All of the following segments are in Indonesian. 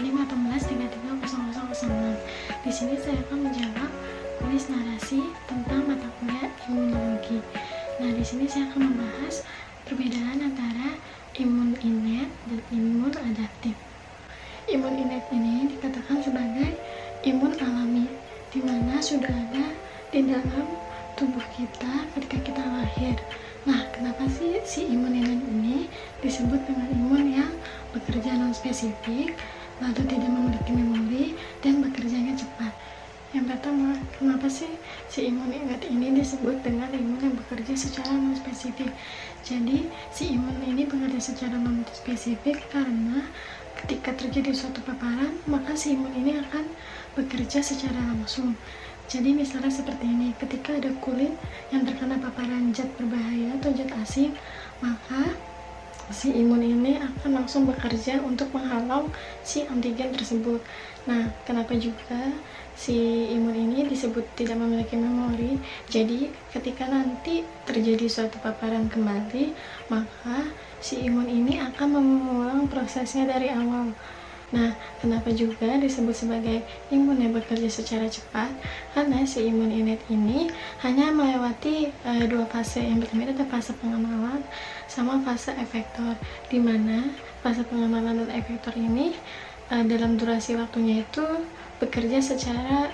518330006. Di sini saya akan menjawab kuis narasi tentang mata kuliah imunologi. Nah, di sini saya akan membahas perbedaan antara imun inet dan imun adaptif. Imun inet ini dikatakan sebagai imun alami, di mana sudah ada di dalam tubuh kita ketika kita lahir. Nah, kenapa sih si imun inet ini disebut dengan imun yang bekerja non-spesifik, lalu tidak memiliki memori, dan bekerjanya cepat? Yang pertama, kenapa sih si imun inet ini disebut dengan imun yang bekerja secara non-spesifik? Jadi, si imun ini bekerja secara non-spesifik karena ketika terjadi suatu paparan, maka si imun ini akan bekerja secara langsung. Jadi misalnya seperti ini, ketika ada kulit yang terkena paparan zat berbahaya atau zat asing, maka si imun ini akan langsung bekerja untuk menghalau si antigen tersebut. Nah, kenapa juga si imun ini disebut tidak memiliki memori? Jadi ketika nanti terjadi suatu paparan kembali, maka si imun ini akan mengulang prosesnya dari awal. Nah, kenapa juga disebut sebagai imun yang bekerja secara cepat? Karena si imun inet ini hanya melewati dua fase. Yang pertama itu ada fase pengenalan sama fase efektor, di mana fase pengenalan dan efektor ini dalam durasi waktunya itu bekerja secara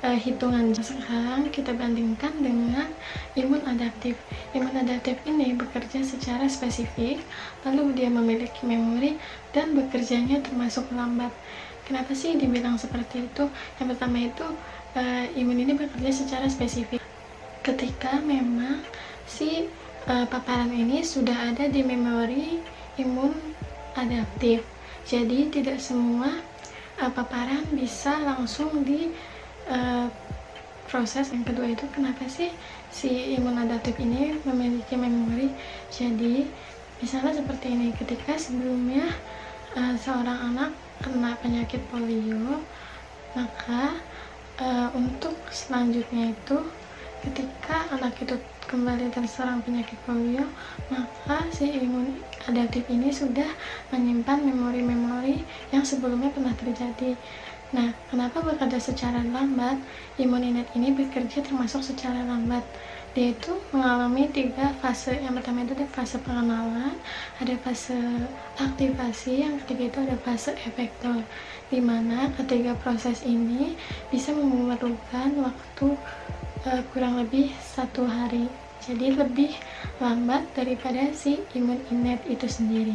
hitungan. Sekarang kita bandingkan dengan imun adaptif. Imun adaptif ini bekerja secara spesifik, lalu dia memiliki memori dan bekerjanya termasuk lambat. Kenapa sih dibilang seperti itu? Yang pertama itu imun ini bekerja secara spesifik ketika memang si paparan ini sudah ada di memori imun adaptif. Jadi tidak semua paparan bisa langsung di proses. Yang kedua itu kenapa sih si imun adaptif ini memiliki memori? Jadi misalnya seperti ini, ketika sebelumnya seorang anak kena penyakit polio, maka untuk selanjutnya itu ketika anak itu kembali terserang penyakit polio, maka si imun adaptif ini sudah menyimpan memori-memori yang sebelumnya pernah terjadi. Nah, kenapa bekerja secara lambat? Imun inet ini bekerja termasuk secara lambat. Dia itu mengalami tiga fase. Yang pertama itu ada fase pengenalan, ada fase aktivasi, yang ketiga itu ada fase efektor, di mana ketiga proses ini bisa memerlukan waktu kurang lebih 1 hari. Jadi lebih lambat daripada si imun inet itu sendiri.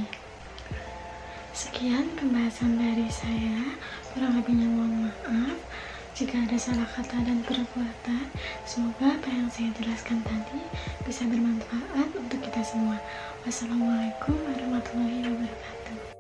Sekian pembahasan dari saya, kurang lebihnya mohon maaf jika ada salah kata dan perbuatan. Semoga apa yang saya jelaskan tadi bisa bermanfaat untuk kita semua. Wassalamualaikum warahmatullahi wabarakatuh.